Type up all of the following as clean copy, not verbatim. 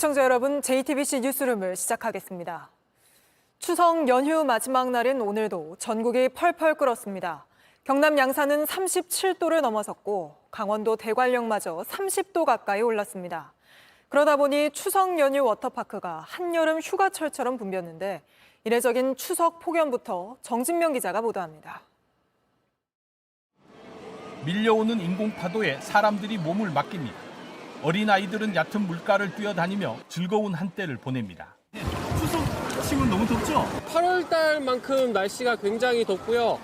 시청자 여러분, JTBC 뉴스룸을 시작하겠습니다. 추석 연휴 마지막 날인 오늘도 전국이 펄펄 끓었습니다. 경남 양산은 37도를 넘어섰고 강원도 대관령마저 30도 가까이 올랐습니다. 그러다 보니 추석 연휴 워터파크가 한여름 휴가철처럼 붐볐는데 이례적인 추석 폭염부터 정진명 기자가 보도합니다. 밀려오는 인공파도에 사람들이 몸을 맡깁니다. 어린아이들은 얕은 물가를 뛰어다니며 즐거운 한때를 보냅니다. 추석 치고는 너무 덥죠? 8월 달만큼 날씨가 굉장히 덥고요.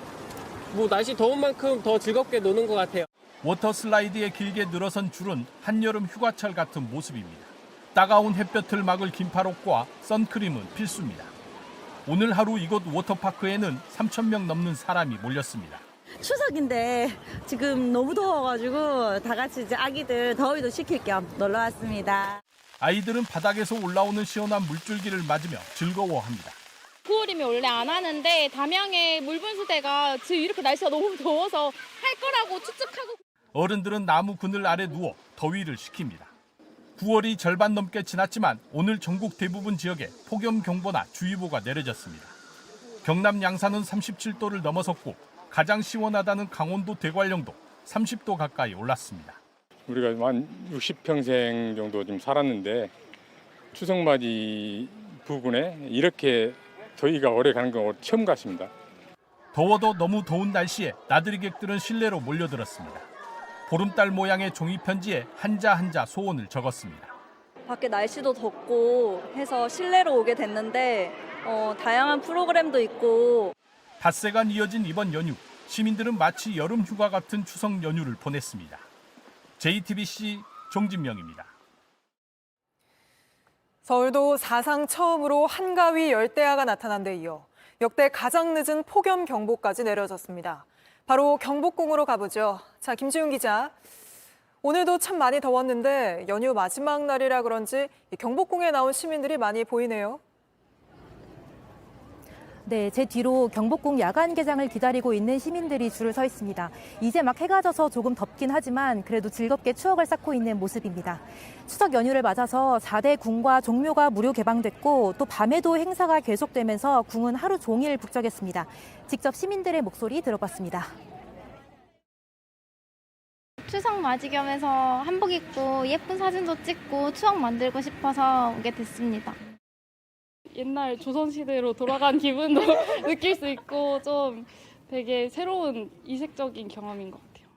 날씨 더운 만큼 더 즐겁게 노는 것 같아요. 워터슬라이드에 길게 늘어선 줄은 한여름 휴가철 같은 모습입니다. 따가운 햇볕을 막을 긴팔옷과 선크림은 필수입니다. 오늘 하루 이곳 워터파크에는 3,000명 넘는 사람이 몰렸습니다. 추석인데 지금 너무 더워가지고 다 같이 이제 아기들 더위도 식힐 겸 놀러 왔습니다. 아이들은 바닥에서 올라오는 시원한 물줄기를 맞으며 즐거워합니다. 9월이면 원래 안 하는데 담양의 물분수대가 지금 이렇게 날씨가 너무 더워서 할 거라고 추측하고. 어른들은 나무 그늘 아래 누워 더위를 식힙니다. 9월이 절반 넘게 지났지만 오늘 전국 대부분 지역에 폭염경보나 주의보가 내려졌습니다. 경남 양산은 37도를 넘어섰고 가장 시원하다는 강원도 대관령도 30도 가까이 올랐습니다. 우리가 한 60평생 정도 좀 살았는데 추석맞이 부근에 이렇게 더위가 오래 가는 건 처음 같습니다. 더워도 너무 더운 날씨에 나들이객들은 실내로 몰려들었습니다. 보름달 모양의 종이 편지에 한자 한자 소원을 적었습니다. 밖에 날씨도 덥고 해서 실내로 오게 됐는데 다양한 프로그램도 있고 닷새간 이어진 이번 연휴, 시민들은 마치 여름 휴가 같은 추석 연휴를 보냈습니다. JTBC 정진명입니다. 서울도 사상 처음으로 한가위 열대야가 나타난 데 이어 역대 가장 늦은 폭염 경보까지 내려졌습니다. 바로 경복궁으로 가보죠. 자, 김지훈 기자. 오늘도 참 많이 더웠는데 연휴 마지막 날이라 그런지 경복궁에 나온 시민들이 많이 보이네요. 네, 제 뒤로 경복궁 야간 개장을 기다리고 있는 시민들이 줄을 서 있습니다. 이제 막 해가 져서 조금 덥긴 하지만 그래도 즐겁게 추억을 쌓고 있는 모습입니다. 추석 연휴를 맞아서 4대 궁과 종묘가 무료 개방됐고 또 밤에도 행사가 계속되면서 궁은 하루 종일 북적였습니다. 직접 시민들의 목소리 들어봤습니다. 추석 맞이 겸해서 한복 입고 예쁜 사진도 찍고 추억 만들고 싶어서 오게 됐습니다. 옛날 조선시대로 돌아간 기분도 느낄 수 있고 좀 되게 새로운 이색적인 경험인 것 같아요.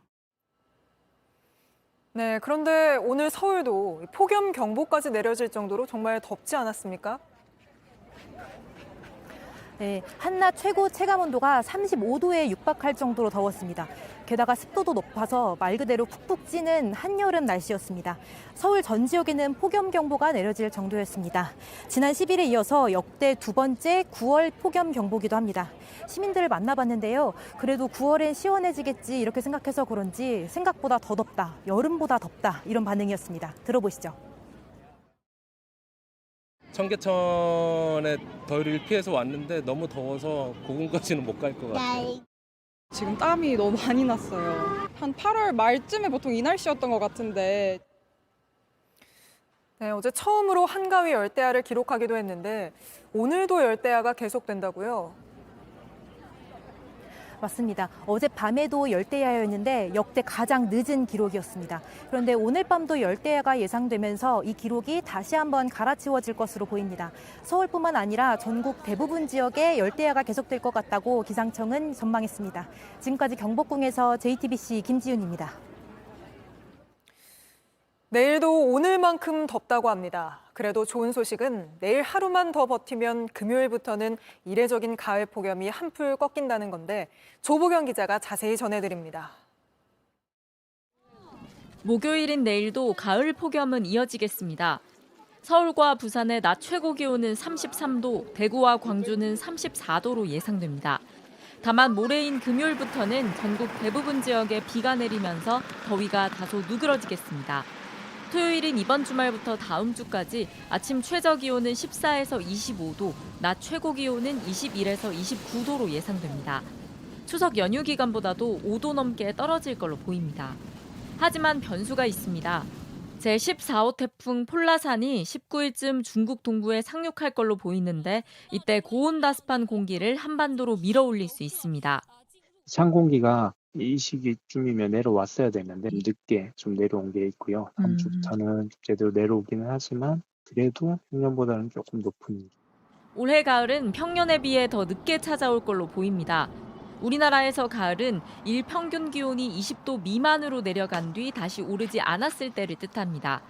네, 그런데 오늘 서울도 폭염 경보까지 내려질 정도로 정말 덥지 않았습니까? 네, 한낮 최고 체감온도가 35도에 육박할 정도로 더웠습니다. 게다가 습도도 높아서 말 그대로 푹푹 찌는 한여름 날씨였습니다. 서울 전 지역에는 폭염경보가 내려질 정도였습니다. 지난 10일에 이어서 역대 두 번째 9월 폭염경보기도 합니다. 시민들을 만나봤는데요. 그래도 9월엔 시원해지겠지 이렇게 생각해서 그런지 생각보다 더 덥다, 여름보다 덥다 이런 반응이었습니다. 들어보시죠. 청계천에 더위를 피해서 왔는데 너무 더워서 고궁까지는 못 갈 것 같아요. 지금 땀이 너무 많이 났어요. 한 8월 말쯤에 보통 이 날씨였던 것 같은데. 네, 어제 처음으로 한가위 열대야를 기록하기도 했는데 오늘도 열대야가 계속된다고요? 맞습니다. 어젯밤에도 열대야였는데 역대 가장 늦은 기록이었습니다. 그런데 오늘 밤도 열대야가 예상되면서 이 기록이 다시 한번 갈아치워질 것으로 보입니다. 서울뿐만 아니라 전국 대부분 지역에 열대야가 계속될 것 같다고 기상청은 전망했습니다. 지금까지 경복궁에서 JTBC 김지윤입니다. 내일도 오늘만큼 덥다고 합니다. 그래도 좋은 소식은 내일 하루만 더 버티면 금요일부터는 이례적인 가을 폭염이 한풀 꺾인다는 건데 조보경 기자가 자세히 전해드립니다. 목요일인 내일도 가을 폭염은 이어지겠습니다. 서울과 부산의 낮 최고 기온은 33도, 대구와 광주는 34도로 예상됩니다. 다만 모레인 금요일부터는 전국 대부분 지역에 비가 내리면서 더위가 다소 누그러지겠습니다. 토요일인 이번 주말부터 다음 주까지 아침 최저 기온은 14에서 25도, 낮 최고 기온은 21에서 29도로 예상됩니다. 추석 연휴 기간보다도 5도 넘게 떨어질 걸로 보입니다. 하지만 변수가 있습니다. 제14호 태풍 폴라산이 19일쯤 중국 동부에 상륙할 걸로 보이는데 이때 고온다습한 공기를 한반도로 밀어올릴 수 있습니다. 찬 공기가 이 시기쯤이면 내려왔어야 되는데 늦게 좀 내려온 게 있고요. 다음 주부터는 제대로 내려오기는 하지만 그래도 평년보다는 조금 높은. 올해 가을은 평년에 비해 더 늦게 찾아올 걸로 보입니다. 우리나라에서 가을은 일 평균 기온이 20도 미만으로 내려간 뒤 다시 오르지 않았을 때를 뜻합니다.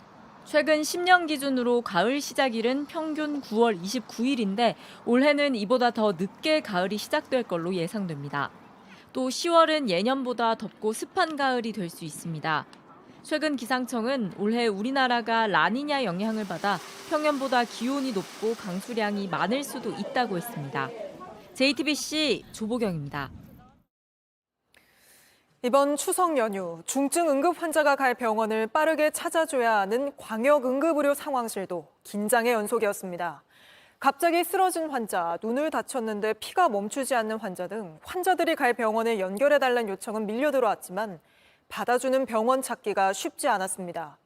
최근 10년 기준으로 가을 시작일은 평균 9월 29일인데 올해는 이보다 더 늦게 가을이 시작될 걸로 예상됩니다. 또 10월은 예년보다 덥고 습한 가을이 될 수 있습니다. 최근 기상청은 올해 우리나라가 라니냐 영향을 받아 평년보다 기온이 높고 강수량이 많을 수도 있다고 했습니다. JTBC 조보경입니다. 이번 추석 연휴 중증 응급 환자가 갈 병원을 빠르게 찾아줘야 하는 광역 응급의료 상황실도 긴장의 연속이었습니다. 갑자기 쓰러진 환자, 눈을 다쳤는데 피가 멈추지 않는 환자 등 환자들이 갈 병원에 연결해달라는 요청은 밀려 들어왔지만 받아주는 병원 찾기가 쉽지 않았습니다.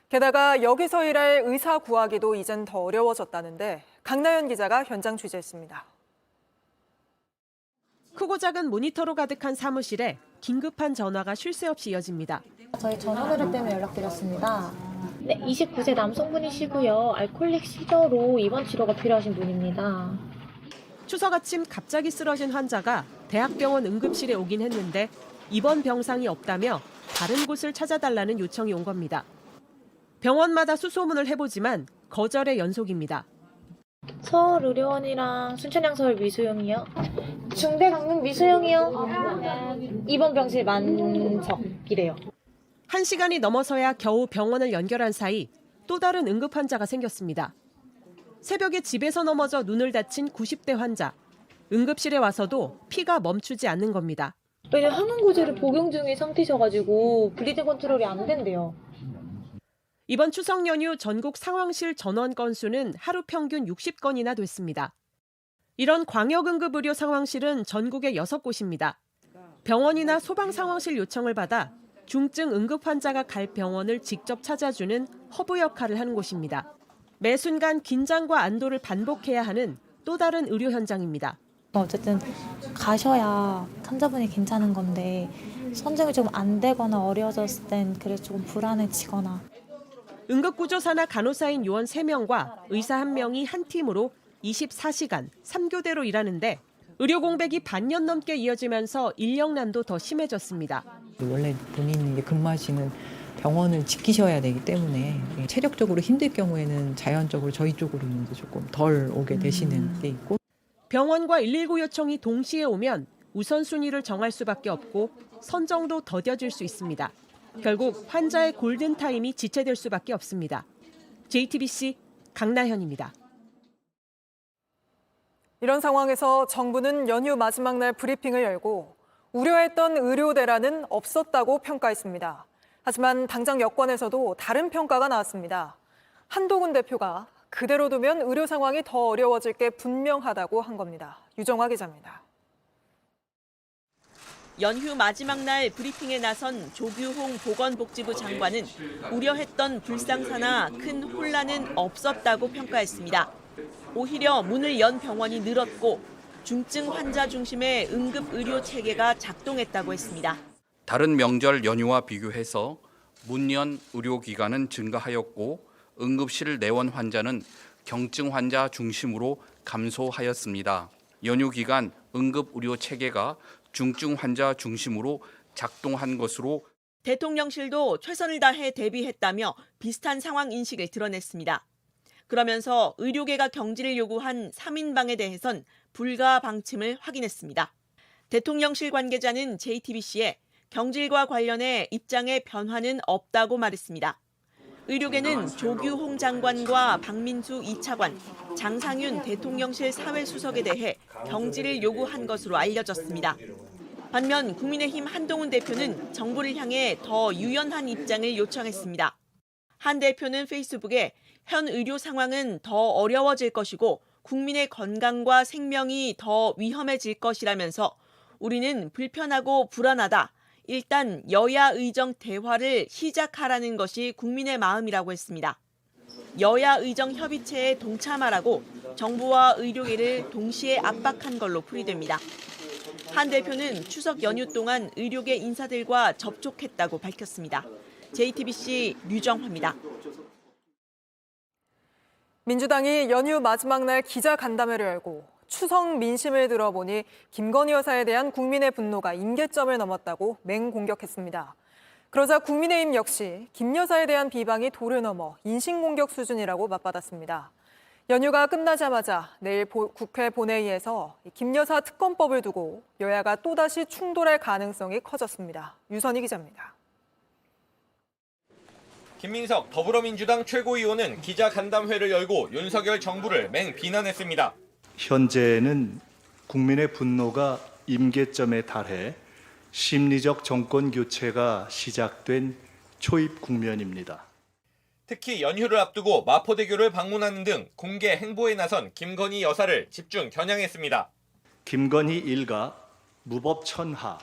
게다가 여기서 일할 의사 구하기도 이젠 더 어려워졌다는데 강나연 기자가 현장 취재했습니다. 크고 작은 모니터로 가득한 사무실에 긴급한 전화가 쉴 새 없이 이어집니다. 저희 전화노래 때문에 연락드렸습니다. 네, 29세 남성분이시고요. 알코올릭 시저로 입원 치료가 필요하신 분입니다. 추석 아침 갑자기 쓰러진 환자가 대학병원 응급실에 오긴 했는데 입원 병상이 없다며 다른 곳을 찾아달라는 요청이 온 겁니다. 병원마다 수소문을 해보지만 거절의 연속입니다. 서울의료원이랑 순천향서울 미수용이요. 중대강릉 미수용이요. 입원 병실 만석이래요. 1시간이 넘어서야 겨우 병원을 연결한 사이 또 다른 응급 환자가 생겼습니다. 새벽에 집에서 넘어져 눈을 다친 90대 환자. 응급실에 와서도 피가 멈추지 않는 겁니다. 또 이제 항응고제를 복용 중인 상태셔가지고 블리딩 컨트롤이 안 된대요. 이번 추석 연휴 전국 상황실 전원 건수는 하루 평균 60건이나 됐습니다. 이런 광역응급의료 상황실은 전국에 6곳입니다. 병원이나 소방상황실 요청을 받아 중증 응급 환자가 갈 병원을 직접 찾아주는 허브 역할을 하는 곳입니다. 매 순간 긴장과 안도를 반복해야 하는 또 다른 의료 현장입니다. 어쨌든 가셔야 환자분이 괜찮은 건데 선정이 좀 안 되거나 어려워졌을 땐 그래 조금 불안해지거나. 응급구조사나 간호사인 요원 3명과 의사 1명이 한 팀으로 24시간 3교대로 일하는데 의료 공백이 반년 넘게 이어지면서 인력난도 더 심해졌습니다. 원래 본인이 근무하시는 병원을 지키셔야 되기 때문에 체력적으로 힘들 경우에는 자연적으로 저희 쪽으로는 이제 조금 덜 오게 되시는 게 있고. 병원과 119 요청이 동시에 오면 우선순위를 정할 수밖에 없고 선정도 더뎌질 수 있습니다. 결국 환자의 골든타임이 지체될 수밖에 없습니다. JTBC 강나현입니다. 이런 상황에서 정부는 연휴 마지막 날 브리핑을 열고 우려했던 의료 대란은 없었다고 평가했습니다. 하지만 당장 여권에서도 다른 평가가 나왔습니다. 한동훈 대표가 그대로 두면 의료 상황이 더 어려워질 게 분명하다고 한 겁니다. 유정화 기자입니다. 연휴 마지막 날 브리핑에 나선 조규홍 보건복지부 장관은 우려했던 불상사나 큰 혼란은 없었다고 평가했습니다. 오히려 문을 연 병원이 늘었고 중증 환자 중심의 응급의료 체계가 작동했다고 했습니다. 다른 명절 연휴와 비교해서 문 연 의료기관은 증가하였고 응급실 내원 환자는 경증 환자 중심으로 감소하였습니다. 연휴 기간 응급의료 체계가 중증 환자 중심으로 작동한 것으로 대통령실도 최선을 다해 대비했다며 비슷한 상황 인식을 드러냈습니다. 그러면서 의료계가 경지를 요구한 3인방에 대해선 불가 방침을 확인했습니다. 대통령실 관계자는 JTBC에 경질과 관련해 입장의 변화는 없다고 말했습니다. 의료계는 조규홍 장관과 박민수 2차관, 장상윤 대통령실 사회수석에 대해 경질을 요구한 것으로 알려졌습니다. 반면 국민의힘 한동훈 대표는 정부를 향해 더 유연한 입장을 요청했습니다. 한 대표는 페이스북에 현 의료 상황은 더 어려워질 것이고 국민의 건강과 생명이 더 위험해질 것이라면서 우리는 불편하고 불안하다. 일단 여야 의정 대화를 시작하라는 것이 국민의 마음이라고 했습니다. 여야 의정 협의체에 동참하라고 정부와 의료계를 동시에 압박한 걸로 풀이됩니다. 한 대표는 추석 연휴 동안 의료계 인사들과 접촉했다고 밝혔습니다. JTBC 류정화입니다. 민주당이 연휴 마지막 날 기자간담회를 열고 추석 민심을 들어보니 김건희 여사에 대한 국민의 분노가 임계점을 넘었다고 맹공격했습니다. 그러자 국민의힘 역시 김 여사에 대한 비방이 도를 넘어 인신공격 수준이라고 맞받았습니다. 연휴가 끝나자마자 내일 국회 본회의에서 김 여사 특검법을 두고 여야가 또다시 충돌할 가능성이 커졌습니다. 유선희 기자입니다. 김민석 더불어민주당 최고위원은 기자간담회를 열고 윤석열 정부를 맹비난했습니다. 현재는 국민의 분노가 임계점에 달해 심리적 정권 교체가 시작된 초입 국면입니다. 특히 연휴를 앞두고 마포대교를 방문하는 등 공개 행보에 나선 김건희 여사를 집중 겨냥했습니다. 김건희 일가 무법천하,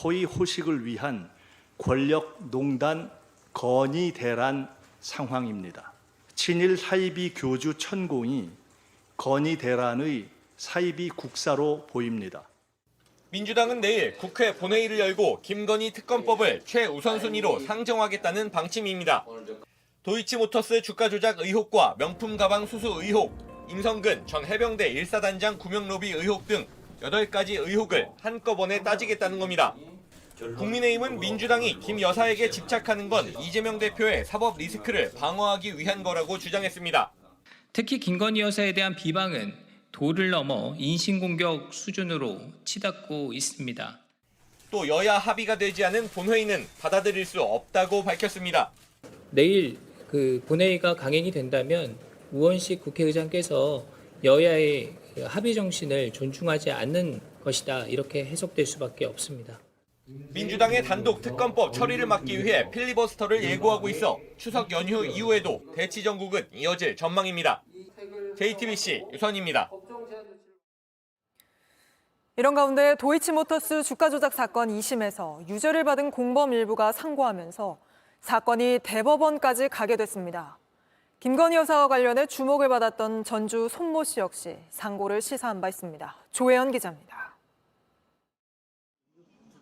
호의호식을 위한 권력농단 건의대란 상황입니다. 친일 사이비 교주 천공이 건의대란의 사이비 국사로 보입니다. 민주당은 내일 국회 본회의를 열고 김건희 특검법을 최우선순위로 상정하겠다는 방침입니다. 도이치모터스 주가 조작 의혹과 명품 가방 수수 의혹, 임성근 전 해병대 1사단장 구명로비 의혹 등 8가지 의혹을 한꺼번에 따지겠다는 겁니다. 국민의힘은 민주당이 김 여사에게 집착하는 건 이재명 대표의 사법 리스크를 방어하기 위한 거라고 주장했습니다. 특히 김건희 여사에 대한 비방은 도를 넘어 인신공격 수준으로 치닫고 있습니다. 또 여야 합의가 되지 않은 본회의는 받아들일 수 없다고 밝혔습니다. 내일 본회의가 강행이 된다면 우원식 국회의장께서 여야의 합의 정신을 존중하지 않는 것이다 이렇게 해석될 수밖에 없습니다. 민주당의 단독 특검법 처리를 막기 위해 필리버스터를 예고하고 있어 추석 연휴 이후에도 대치 전국은 이어질 전망입니다. JTBC 유선희입니다. 이런 가운데 도이치모터스 주가 조작 사건 2심에서 유죄를 받은 공범 일부가 상고하면서 사건이 대법원까지 가게 됐습니다. 김건희 여사와 관련해 주목을 받았던 전주 손모 씨 역시 상고를 시사한 바 있습니다. 조혜연 기자입니다.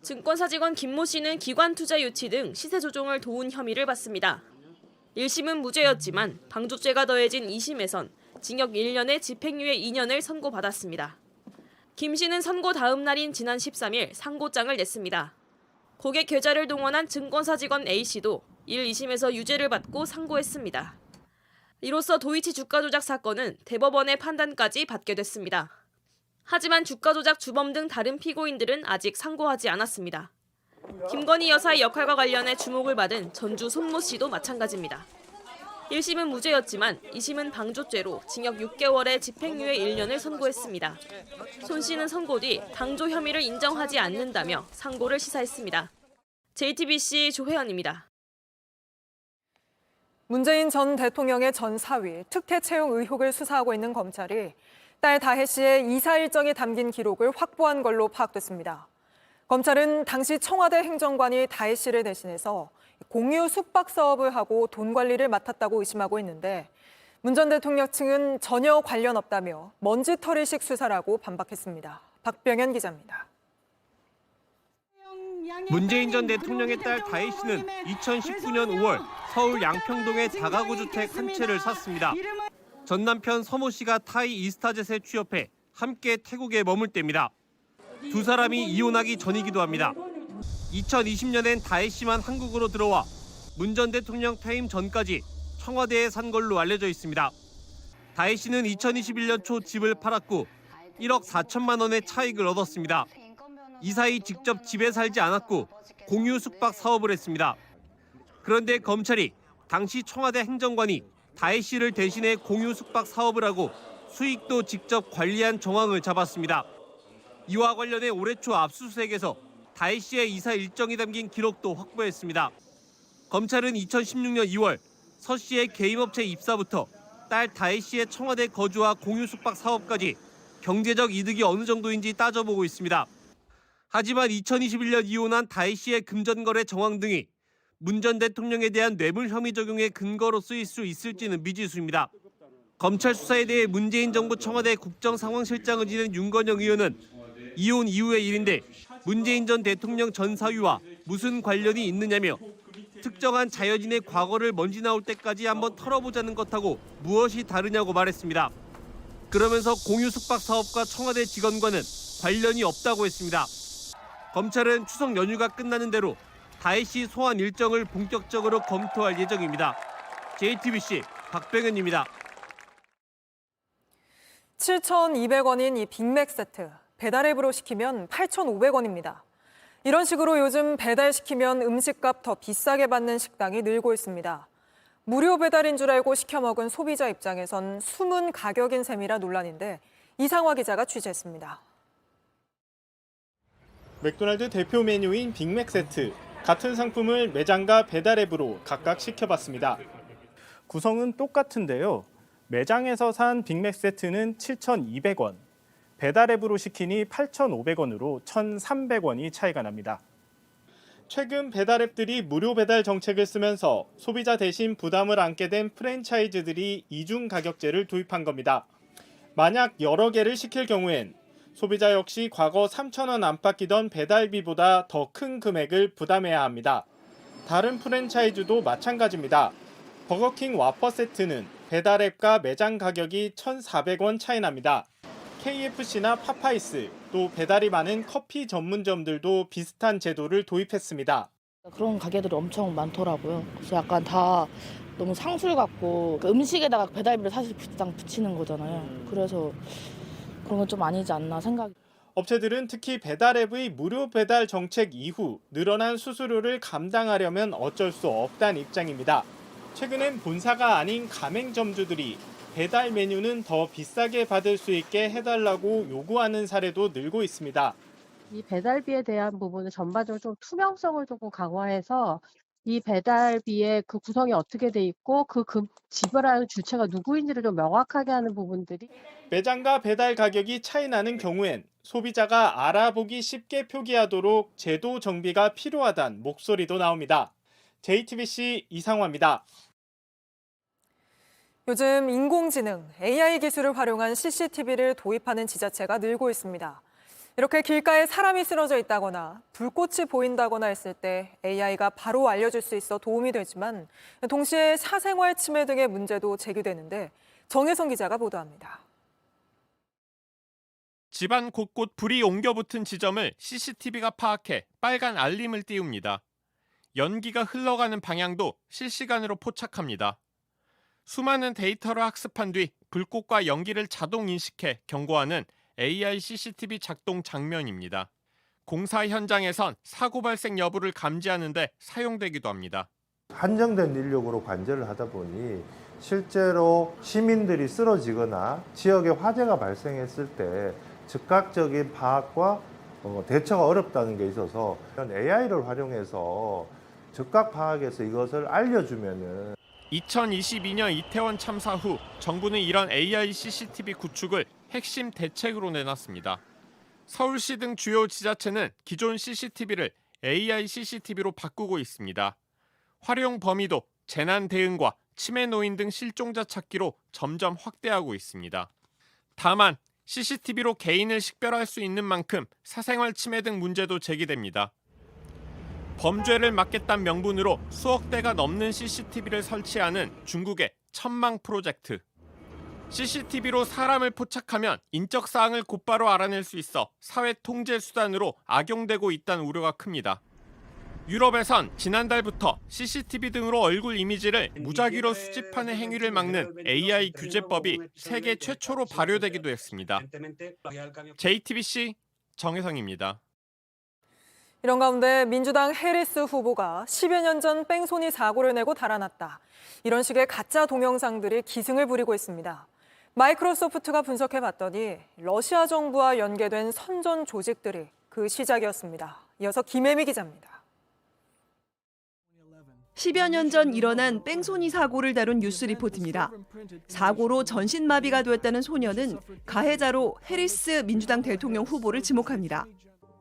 증권사 직원 김모 씨는 기관 투자 유치 등 시세 조종을 도운 혐의를 받습니다. 1심은 무죄였지만 방조죄가 더해진 2심에선 징역 1년에 집행유예 2년을 선고받았습니다. 김 씨는 선고 다음 날인 지난 13일 상고장을 냈습니다. 고객 계좌를 동원한 증권사 직원 A 씨도 1, 2심에서 유죄를 받고 상고했습니다. 이로써 도이치 주가 조작 사건은 대법원의 판단까지 받게 됐습니다. 하지만 주가 조작 주범 등 다른 피고인들은 아직 상고하지 않았습니다. 김건희 여사의 역할과 관련해 주목을 받은 전주 손모 씨도 마찬가지입니다. 1심은 무죄였지만 2심은 방조죄로 징역 6개월에 집행유예 1년을 선고했습니다. 손 씨는 선고 뒤 방조 혐의를 인정하지 않는다며 상고를 시사했습니다. JTBC 조혜연입니다. 문재인 전 대통령의 전 사위 특혜 채용 의혹을 수사하고 있는 검찰이 딸 다혜 씨의 이사 일정이 담긴 기록을 확보한 걸로 파악됐습니다. 검찰은 당시 청와대 행정관이 다혜 씨를 대신해서 공유 숙박 사업을 하고 돈 관리를 맡았다고 의심하고 있는데 문 전 대통령 측은 전혀 관련 없다며 먼지털이식 수사라고 반박했습니다. 박병현 기자입니다. 문재인 전 대통령의 딸 다혜 씨는 2019년 5월 서울 양평동의 다가구 주택 한 채를 샀습니다. 전 남편 서모 씨가 타이 이스타젯에 취업해 함께 태국에 머물 때입니다. 두 사람이 이혼하기 전이기도 합니다. 2020년엔 다혜 씨만 한국으로 들어와 문 전 대통령 퇴임 전까지 청와대에 산 걸로 알려져 있습니다. 다혜 씨는 2021년 초 집을 팔았고 1억 4천만 원의 차익을 얻었습니다. 이 사이 직접 집에 살지 않았고 공유 숙박 사업을 했습니다. 그런데 검찰이 당시 청와대 행정관이 다혜 씨를 대신해 공유 숙박 사업을 하고 수익도 직접 관리한 정황을 잡았습니다. 이와 관련해 올해 초 압수수색에서 다혜 씨의 이사 일정이 담긴 기록도 확보했습니다. 검찰은 2016년 2월 서 씨의 개인업체 입사부터 딸 다혜 씨의 청와대 거주와 공유 숙박 사업까지 경제적 이득이 어느 정도인지 따져보고 있습니다. 하지만 2021년 이혼한 다혜 씨의 금전거래 정황 등이 문 전 대통령에 대한 뇌물 혐의 적용의 근거로 쓰일 수 있을지는 미지수입니다. 검찰 수사에 대해 문재인 정부 청와대 국정상황실장을 지낸 윤건영 의원은 이혼 이후의 일인데 문재인 전 대통령 전 사위와 무슨 관련이 있느냐며 특정한 자연인의 과거를 먼지 나올 때까지 한번 털어보자는 것하고 무엇이 다르냐고 말했습니다. 그러면서 공유 숙박 사업과 청와대 직원과는 관련이 없다고 했습니다. 검찰은 추석 연휴가 끝나는 대로 다혜 씨 소환 일정을 본격적으로 검토할 예정입니다. JTBC 박병현입니다. 7,200원인 이 빅맥 세트, 배달앱으로 시키면 8,500원입니다. 이런 식으로 요즘 배달시키면 음식값 더 비싸게 받는 식당이 늘고 있습니다. 무료 배달인 줄 알고 시켜 먹은 소비자 입장에선 숨은 가격인 셈이라 논란인데 이상화 기자가 취재했습니다. 맥도날드 대표 메뉴인 빅맥 세트, 같은 상품을 매장과 배달앱으로 각각 시켜봤습니다. 구성은 똑같은데요. 매장에서 산 빅맥 세트는 7,200원, 배달앱으로 시키니 8,500원으로 1,300원이 차이가 납니다. 최근 배달앱들이 무료 배달 정책을 쓰면서 소비자 대신 부담을 안게 된 프랜차이즈들이 이중 가격제를 도입한 겁니다. 만약 여러 개를 시킬 경우엔 소비자 역시 과거 3,000원 안팎이던 배달비보다 더 큰 금액을 부담해야 합니다. 다른 프랜차이즈도 마찬가지입니다. 버거킹 와퍼 세트는 배달앱과 매장 가격이 1,400원 차이 납니다. KFC나 파파이스, 또 배달이 많은 커피 전문점들도 비슷한 제도를 도입했습니다. 그런 가게들이 엄청 많더라고요. 그래서 약간 다 너무 상술 같고 음식에다가 배달비를 사실 붙이는 거잖아요. 그래서 그런 건 좀 아니지 않나 생각이. 업체들은 특히 배달앱의 무료 배달 정책 이후 늘어난 수수료를 감당하려면 어쩔 수 없다는 입장입니다. 최근엔 본사가 아닌 가맹점주들이 배달 메뉴는 더 비싸게 받을 수 있게 해달라고 요구하는 사례도 늘고 있습니다. 이 배달비에 대한 부분은 전반적으로 좀 투명성을 조금 강화해서 이 배달비의 그 구성이 어떻게 돼 있고 그 지불하는 주체가 누구인지를 좀 명확하게 하는 부분들이. 매장과 배달 가격이 차이 나는 경우엔 소비자가 알아보기 쉽게 표기하도록 제도 정비가 필요하다는 목소리도 나옵니다. JTBC 이상화입니다. 요즘 인공지능, AI 기술을 활용한 CCTV를 도입하는 지자체가 늘고 있습니다. 이렇게 길가에 사람이 쓰러져 있다거나 불꽃이 보인다거나 했을 때 AI가 바로 알려줄 수 있어 도움이 되지만 동시에 사생활 침해 등의 문제도 제기되는데 정혜성 기자가 보도합니다. 집안 곳곳 불이 옮겨 붙은 지점을 CCTV가 파악해 빨간 알림을 띄웁니다. 연기가 흘러가는 방향도 실시간으로 포착합니다. 수많은 데이터를 학습한 뒤 불꽃과 연기를 자동 인식해 경고하는 AI CCTV 작동 장면입니다. 공사 현장에선 사고 발생 여부를 감지하는 데 사용되기도 합니다. 한정된 인력으로 관제를 하다 보니 실제로 시민들이 쓰러지거나 지역에 화재가 발생했을 때 즉각적인 파악과 대처가 어렵다는 게 있어서 AI를 활용해서 즉각 파악해서 이것을 알려주면은 2022년 이태원 참사 후 정부는 이런 AI CCTV 구축을 핵심 대책으로 내놨습니다. 서울시 등 주요 지자체는 기존 CCTV를 AI CCTV로 바꾸고 있습니다. 활용 범위도 재난 대응과 치매 노인 등 실종자 찾기로 점점 확대하고 있습니다. 다만 CCTV로 개인을 식별할 수 있는 만큼 사생활 침해 등 문제도 제기됩니다. 범죄를 막겠다는 명분으로 수억 대가 넘는 CCTV를 설치하는 중국의 천망 프로젝트. CCTV로 사람을 포착하면 인적 사항을 곧바로 알아낼 수 있어 사회 통제 수단으로 악용되고 있다는 우려가 큽니다. 유럽에선 지난달부터 CCTV 등으로 얼굴 이미지를 무작위로 수집하는 행위를 막는 AI 규제법이 세계 최초로 발효되기도 했습니다. JTBC 정혜성입니다. 이런 가운데 민주당 해리스 후보가 10여 년 전 뺑소니 사고를 내고 달아났다. 이런 식의 가짜 동영상들이 기승을 부리고 있습니다. 마이크로소프트가 분석해봤더니 러시아 정부와 연계된 선전 조직들이 그 시작이었습니다. 이어서 김혜미 기자입니다. 10여 년 전 일어난 뺑소니 사고를 다룬 뉴스 리포트입니다. 사고로 전신마비가 되었다는 소녀는 가해자로 해리스 민주당 대통령 후보를 지목합니다.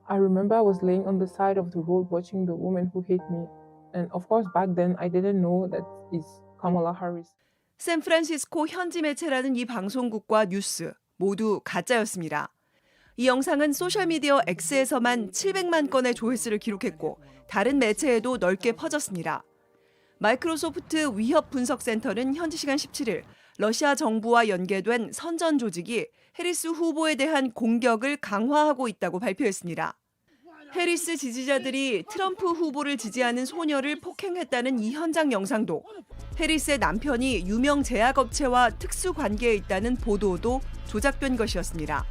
I remember I was laying on the side of the road watching the woman who hate me. And of course, back then, I didn't know that it's Kamala Harris. 샌프란시스코 현지 매체라는 이 방송국과 뉴스 모두 가짜였습니다. 이 영상은 소셜미디어 X에서만 700만 건의 조회수를 기록했고 다른 매체에도 넓게 퍼졌습니다. 마이크로소프트 위협 분석센터는 현지 시간 17일 러시아 정부와 연계된 선전 조직이 해리스 후보에 대한 공격을 강화하고 있다고 발표했습니다. 해리스 지지자들이 트럼프 후보를 지지하는 소녀를 폭행했다는 이 현장 영상도 해리스의 남편이 유명 제약업체와 특수 관계에 있다는 보도도 조작된 것이었습니다.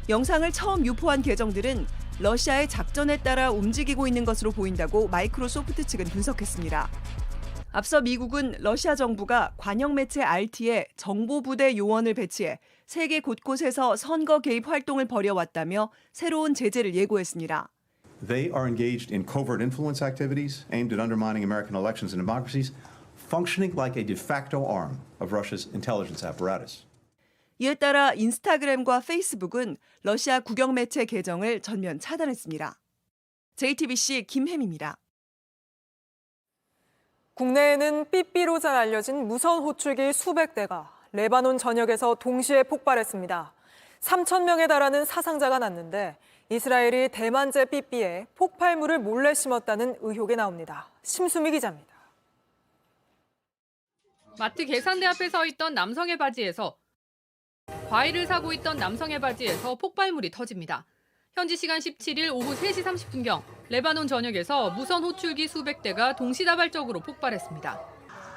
영상을 처음 유포한 계정들은 러시아의 작전에 따라 움직이고 있는 것으로 보인다고 마이크로소프트 측은 분석했습니다. 앞서 미국은 러시아 정부가 관영 매체 RT에 정보부대 요원을 배치해 세계 곳곳에서 선거 개입 활동을 벌여왔다며 새로운 제재를 예고했습니다. They are engaged in covert influence activities aimed at undermining American elections and democracies, functioning like a de facto arm of Russia's intelligence apparatus. 이에 따라 인스타그램과 페이스북은 러시아 국영 매체 계정을 전면 차단했습니다. JTBC 김혜미입니다. 국내에는 삐삐로 잘 알려진 무선 호출기 수백 대가 레바논 전역에서 동시에 폭발했습니다. 3,000명에 달하는 사상자가 났는데 이스라엘이 대만제 삐삐에 폭발물을 몰래 심었다는 의혹이 나옵니다. 심수미 기자입니다. 마트 계산대 앞에 서 있던 남성의 바지에서 과일을 사고 있던 남성의 바지에서 폭발물이 터집니다. 현지 시간 17일 오후 3시 30분경 레바논 전역에서 무선 호출기 수백 대가 동시다발적으로 폭발했습니다.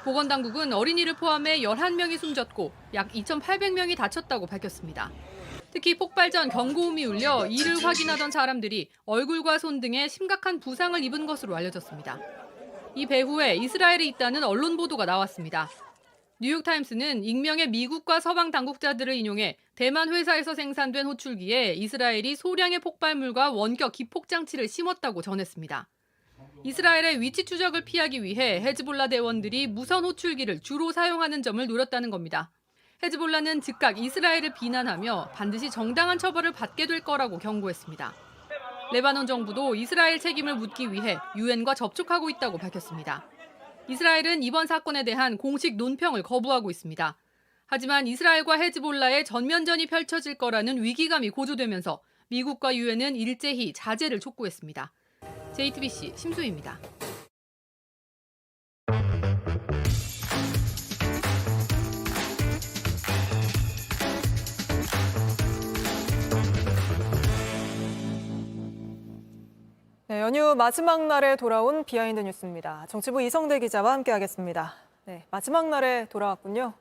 보건당국은 어린이를 포함해 11명이 숨졌고 약 2,800명이 다쳤다고 밝혔습니다. 특히 폭발 전 경고음이 울려 이를 확인하던 사람들이 얼굴과 손 등에 심각한 부상을 입은 것으로 알려졌습니다. 이 배후에 이스라엘이 있다는 언론 보도가 나왔습니다. 뉴욕타임스는 익명의 미국과 서방 당국자들을 인용해 대만 회사에서 생산된 호출기에 이스라엘이 소량의 폭발물과 원격 기폭장치를 심었다고 전했습니다. 이스라엘의 위치 추적을 피하기 위해 헤즈볼라 대원들이 무선 호출기를 주로 사용하는 점을 노렸다는 겁니다. 헤즈볼라는 즉각 이스라엘을 비난하며 반드시 정당한 처벌을 받게 될 거라고 경고했습니다. 레바논 정부도 이스라엘 책임을 묻기 위해 유엔과 접촉하고 있다고 밝혔습니다. 이스라엘은 이번 사건에 대한 공식 논평을 거부하고 있습니다. 하지만 이스라엘과 헤즈볼라의 전면전이 펼쳐질 거라는 위기감이 고조되면서 미국과 유엔은 일제히 자제를 촉구했습니다. JTBC 심수희입니다. 네, 연휴 마지막 날에 돌아온 비하인드 뉴스입니다. 정치부 이성대 기자와 함께하겠습니다. 네, 마지막 날에 돌아왔군요.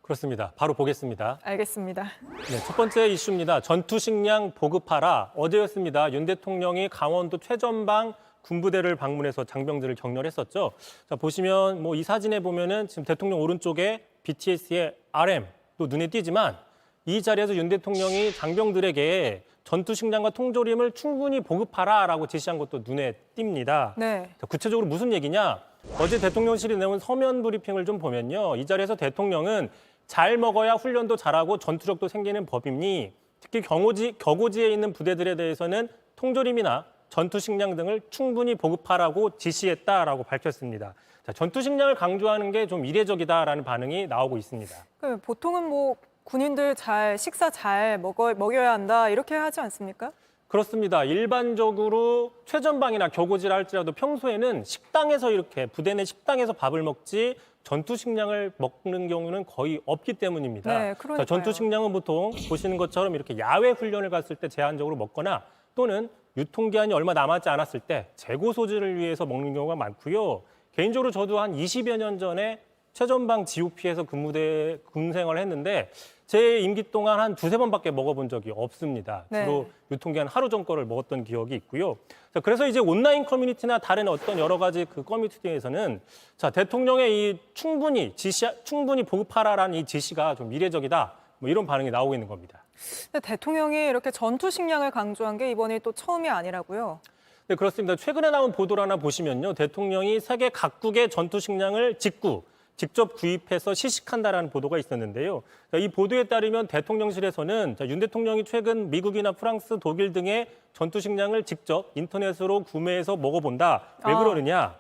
그렇습니다. 바로 보겠습니다. 알겠습니다. 네, 첫 번째 이슈입니다. 전투식량 보급하라. 어제였습니다. 윤 대통령이 강원도 최전방 군부대를 방문해서 장병들을 격려했었죠. 자, 보시면 이 사진에 보면은 지금 대통령 오른쪽에 BTS의 RM도 눈에 띄지만 이 자리에서 윤 대통령이 장병들에게 전투식량과 통조림을 충분히 보급하라라고 지시한 것도 눈에 띕니다. 네. 자, 구체적으로 무슨 얘기냐? 어제 대통령실이 내온 서면 브리핑을 좀 보면요. 이 자리에서 대통령은 잘 먹어야 훈련도 잘하고 전투력도 생기는 법이니 특히 격오지에 있는 부대들에 대해서는 통조림이나 전투식량 등을 충분히 보급하라고 지시했다라고 밝혔습니다. 자, 전투식량을 강조하는 게 좀 이례적이다라는 반응이 나오고 있습니다. 보통은 군인들 식사 잘 먹여야 한다 이렇게 하지 않습니까? 그렇습니다. 일반적으로 최전방이나 격오지라 할지라도 평소에는 식당에서 이렇게 부대 내 식당에서 밥을 먹지 전투식량을 먹는 경우는 거의 없기 때문입니다. 네, 그러니까요. 전투식량은 보통 보시는 것처럼 이렇게 야외 훈련을 갔을 때 제한적으로 먹거나 또는 유통기한이 얼마 남았지 않았을 때 재고 소지를 위해서 먹는 경우가 많고요. 개인적으로 저도 한 20여 년 전에 최전방 GOP에서 군 생활을 했는데 제 임기 동안 한 두세 번밖에 먹어본 적이 없습니다. 네. 주로 유통기한 하루 전 거를 먹었던 기억이 있고요. 자, 그래서 이제 온라인 커뮤니티나 다른 어떤 여러 가지 그 커뮤니티에서는 자, 대통령의 이 충분히 보급하라라는 이 지시가 좀 이례적이다. 이런 반응이 나오고 있는 겁니다. 근데 대통령이 이렇게 전투식량을 강조한 게 이번이 또 처음이 아니라고요? 네, 그렇습니다. 최근에 나온 보도를 하나 보시면요. 대통령이 세계 각국의 전투식량을 직구, 직접 구입해서 시식한다라는 보도가 있었는데요. 이 보도에 따르면 대통령실에서는 윤 대통령이 최근 미국이나 프랑스, 독일 등의 전투식량을 직접 인터넷으로 구매해서 먹어본다. 왜 그러느냐?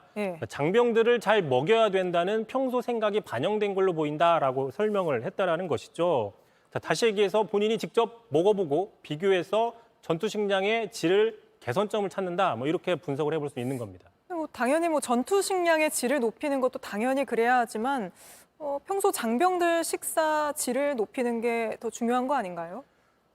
장병들을 잘 먹여야 된다는 평소 생각이 반영된 걸로 보인다라고 설명을 했다라는 것이죠. 다시 얘기해서 본인이 직접 먹어보고 비교해서 전투식량의 질을 개선점을 찾는다. 이렇게 분석을 해볼 수 있는 겁니다. 당연히 전투 식량의 질을 높이는 것도 당연히 그래야 하지만 평소 장병들 식사 질을 높이는 게 더 중요한 거 아닌가요?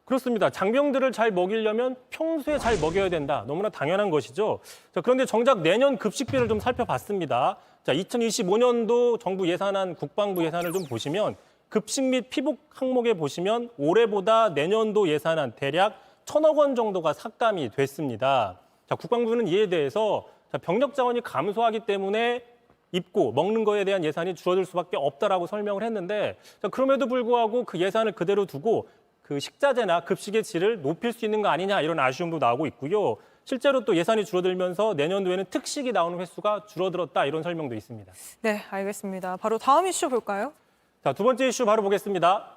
그렇습니다. 장병들을 잘 먹이려면 평소에 잘 먹여야 된다. 너무나 당연한 것이죠. 자, 그런데 정작 내년 급식비를 좀 살펴봤습니다. 자, 2025년도 정부 예산안, 국방부 예산을 좀 보시면 급식 및 피복 항목에 보시면 올해보다 내년도 예산안 대략 1,000억 원 정도가 삭감이 됐습니다. 자, 국방부는 이에 대해서 병력 자원이 감소하기 때문에 입고 먹는 거에 대한 예산이 줄어들 수밖에 없다라고 설명을 했는데 그럼에도 불구하고 그 예산을 그대로 두고 그 식자재나 급식의 질을 높일 수 있는 거 아니냐 이런 아쉬움도 나오고 있고요. 실제로 또 예산이 줄어들면서 내년도에는 특식이 나오는 횟수가 줄어들었다 이런 설명도 있습니다. 네, 알겠습니다. 바로 다음 이슈 볼까요? 자, 두 번째 이슈 바로 보겠습니다.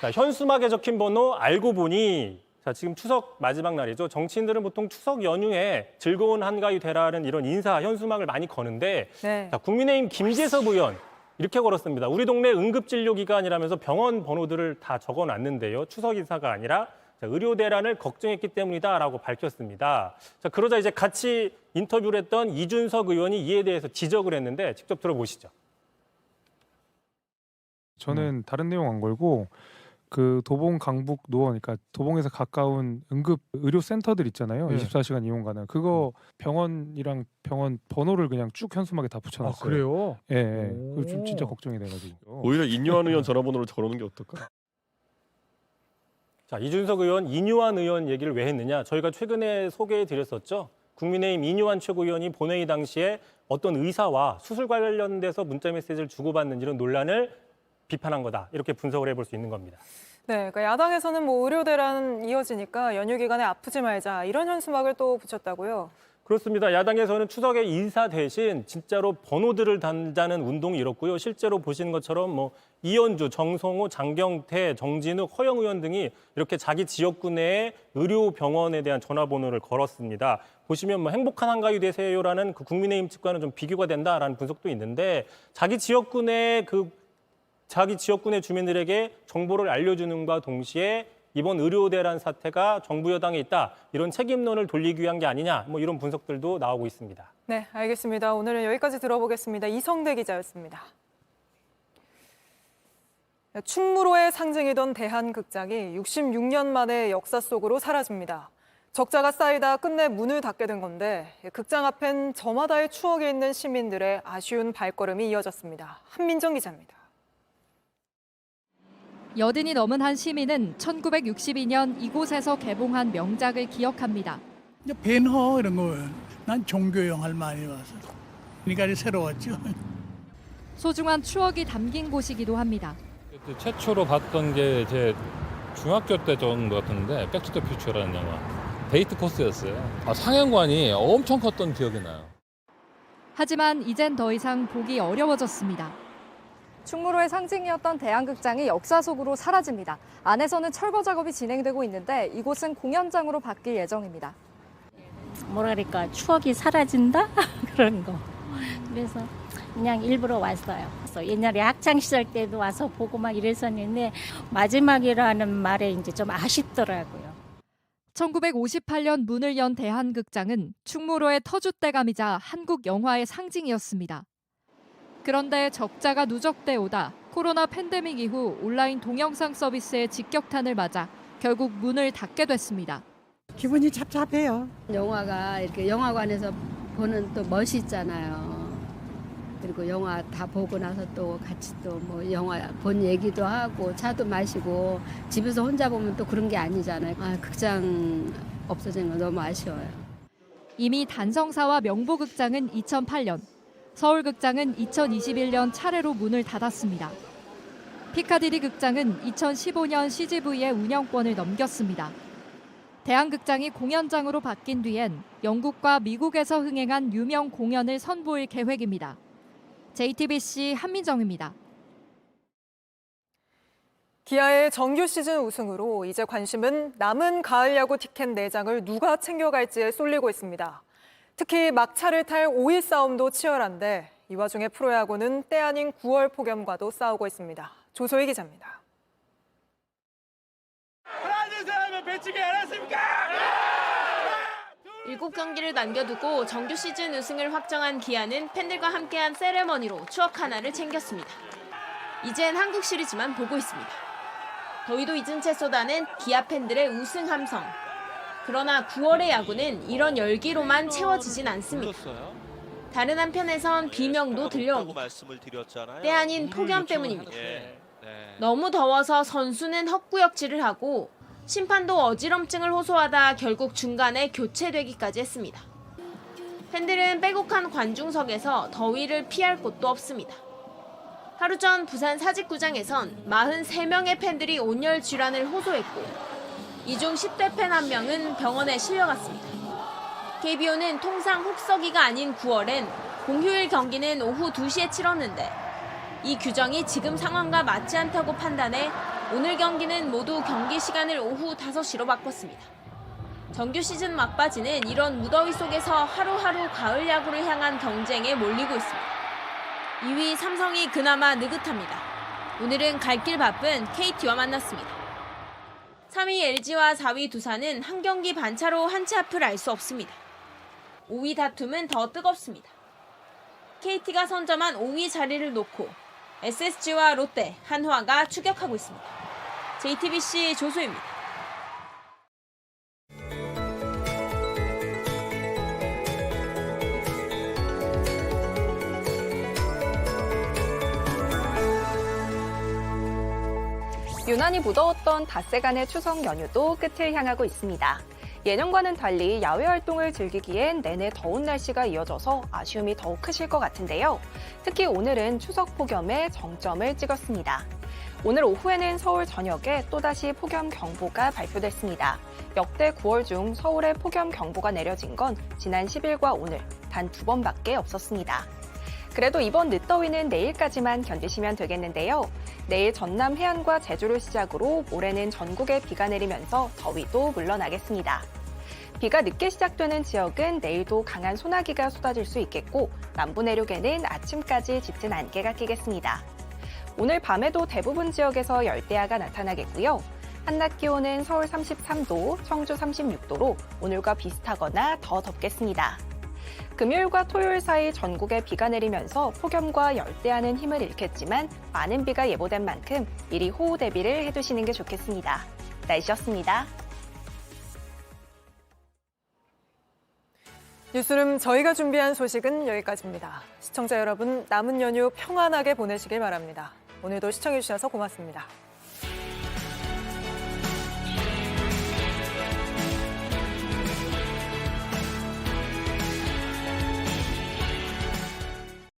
자, 현수막에 적힌 번호 알고 보니 자, 지금 추석 마지막 날이죠. 정치인들은 보통 추석 연휴에 즐거운 한가위 되라는 이런 인사 현수막을 많이 거는데 자, 국민의힘 김재섭 의원 이렇게 걸었습니다. 우리 동네 응급진료기관이라면서 병원 번호들을 다 적어놨는데요. 추석 인사가 아니라 의료 대란을 걱정했기 때문이다라고 밝혔습니다. 자, 그러자 이제 같이 인터뷰를 했던 이준석 의원이 이에 대해서 지적을 했는데 직접 들어보시죠. 저는 다른 내용 안 걸고 그 도봉 강북 노원, 그러니까 도봉에서 가까운 응급 의료 센터들 있잖아요. 24시간 이용 가능. 그거 병원이랑 병원 번호를 그냥 쭉 현수막에 다 붙여놨어요. 아, 그래요? 예. 그거 좀 진짜 걱정이 돼가지고. 오히려 인요한 의원 전화번호를 적어놓는 게 어떨까? 자, 이준석 의원, 이뇨한 의원 얘기를 왜 했느냐? 저희가 최근에 소개해드렸었죠. 국민의힘 이뇨한 최고위원이 본회의 당시에 어떤 의사와 수술 관련돼서 문자 메시지를 주고받는 이런 논란을 비판한 거다. 이렇게 분석을 해볼 수 있는 겁니다. 네, 그러니까 야당에서는 의료 대란 이어지니까 연휴 기간에 아프지 말자 이런 현수막을 또 붙였다고요. 그렇습니다. 야당에서는 추석에 인사 대신 진짜로 번호들을 단다는 운동이 이렇고요. 실제로 보시는 것처럼 이현주, 정성호, 장경태, 정진욱, 허영 의원 등이 이렇게 자기 지역구 내에 의료병원에 대한 전화번호를 걸었습니다. 보시면 행복한 한가위 되세요라는 그 국민의힘 측과는 좀 비교가 된다라는 분석도 있는데 자기 지역구 내 주민들에게 정보를 알려주는과 동시에 이번 의료 대란 사태가 정부 여당에 있다. 이런 책임론을 돌리기 위한 게 아니냐. 이런 분석들도 나오고 있습니다. 네, 알겠습니다. 오늘은 여기까지 들어보겠습니다. 이성대 기자였습니다. 충무로의 상징이던 대한극장이 66년 만에 역사 속으로 사라집니다. 적자가 쌓이다 끝내 문을 닫게 된 건데 극장 앞엔 저마다의 추억이 있는 시민들의 아쉬운 발걸음이 이어졌습니다. 한민정 기자입니다. 여든이 넘은 한 시민은 1962년 이곳에서 개봉한 명작을 기억합니다. 벤허 이런 거 난 종교 영화를 많이 봐서 그러니까 새로웠죠. 소중한 추억이 담긴 곳이기도 합니다. 최초로 봤던 게 제 중학교 때 정도 같은데 백투더 퓨처라는 영화 데이트 코스였어요. 상영관이 엄청 컸던 기억이 나요. 하지만 이젠 더 이상 보기 어려워졌습니다. 충무로의 상징이었던 대한극장이 역사 속으로 사라집니다. 안에서는 철거 작업이 진행되고 있는데 이곳은 공연장으로 바뀔 예정입니다. 뭐랄까 추억이 사라진다? 그런 거. 그래서 그냥 일부러 왔어요. 옛날에 학창 시절 때도 와서 보고 막 이랬었는데 마지막이라는 말에 이제 좀 아쉽더라고요. 1958년 문을 연 대한극장은 충무로의 터줏대감이자 한국 영화의 상징이었습니다. 그런데 적자가 누적돼 오다 코로나 팬데믹 이후 온라인 동영상 서비스의 직격탄을 맞아 결국 문을 닫게 됐습니다. 기분이 잡잡해요. 영화가 이렇게 영화관에서 보는 또 멋이 있잖아요. 그리고 영화 다 보고 나서 또 같이 또 영화 본 얘기도 하고 차도 마시고 집에서 혼자 보면 또 그런 게 아니잖아요. 극장 없어진 거 너무 아쉬워요. 이미 단성사와 명보극장은 2008년, 서울극장은 2021년 차례로 문을 닫았습니다. 피카디리 극장은 2015년 CGV에 운영권을 넘겼습니다. 대한극장이 공연장으로 바뀐 뒤엔 영국과 미국에서 흥행한 유명 공연을 선보일 계획입니다. JTBC 한민정입니다. 기아의 정규 시즌 우승으로 이제 관심은 남은 가을 야구 티켓 4장을 누가 챙겨갈지에 쏠리고 있습니다. 특히 막차를 탈 5위 싸움도 치열한데 이 와중에 프로야구는 때 아닌 9월 폭염과도 싸우고 있습니다. 조소희 기자입니다. 배치기 알았습니까? 7경기를 남겨두고 정규 시즌 우승을 확정한 기아는 팬들과 함께한 세레머니로 추억 하나를 챙겼습니다. 이젠 한국 시리즈만 보고 있습니다. 더위도 잊은 채 쏟아낸 기아 팬들의 우승 함성. 그러나 9월의 야구는 이런 열기로만 채워지진 않습니다. 다른 한편에선 비명도 들려옵니다. 때 아닌 폭염 때문입니다. 너무 더워서 선수는 헛구역질을 하고 심판도 어지럼증을 호소하다 결국 중간에 교체되기까지 했습니다. 팬들은 빼곡한 관중석에서 더위를 피할 곳도 없습니다. 하루 전 부산 사직구장에선 43명의 팬들이 온열 질환을 호소했고 이 중 10대 팬 1명은 병원에 실려갔습니다. KBO는 통상 혹서기가 아닌 9월엔 공휴일 경기는 오후 2시에 치렀는데 이 규정이 지금 상황과 맞지 않다고 판단해 오늘 경기는 모두 경기 시간을 오후 5시로 바꿨습니다. 정규 시즌 막바지는 이런 무더위 속에서 하루하루 가을 야구를 향한 경쟁에 몰리고 있습니다. 2위 삼성이 그나마 느긋합니다. 오늘은 갈 길 바쁜 KT와 만났습니다. 3위 LG와 4위 두산은 한 경기 반차로 한 치 앞을 알 수 없습니다. 5위 다툼은 더 뜨겁습니다. KT가 선점한 5위 자리를 놓고 SSG와 롯데, 한화가 추격하고 있습니다. JTBC 조소희입니다. 유난히 무더웠던 닷새간의 추석 연휴도 끝을 향하고 있습니다. 예년과는 달리 야외 활동을 즐기기엔 내내 더운 날씨가 이어져서 아쉬움이 더욱 크실 것 같은데요. 특히 오늘은 추석 폭염에 정점을 찍었습니다. 오늘 오후에는 서울 전역에 또다시 폭염 경보가 발표됐습니다. 역대 9월 중 서울에 폭염 경보가 내려진 건 지난 10일과 오늘 단 2번밖에 없었습니다. 그래도 이번 늦더위는 내일까지만 견디시면 되겠는데요. 내일 전남 해안과 제주를 시작으로 모레는 전국에 비가 내리면서 더위도 물러나겠습니다. 비가 늦게 시작되는 지역은 내일도 강한 소나기가 쏟아질 수 있겠고 남부 내륙에는 아침까지 짙은 안개가 끼겠습니다. 오늘 밤에도 대부분 지역에서 열대야가 나타나겠고요. 한낮 기온은 서울 33도, 청주 36도로 오늘과 비슷하거나 더 덥겠습니다. 금요일과 토요일 사이 전국에 비가 내리면서 폭염과 열대야는 힘을 잃겠지만 많은 비가 예보된 만큼 미리 호우 대비를 해두시는 게 좋겠습니다. 날씨였습니다. 뉴스룸 저희가 준비한 소식은 여기까지입니다. 시청자 여러분, 남은 연휴 평안하게 보내시길 바랍니다. 오늘도 시청해주셔서 고맙습니다.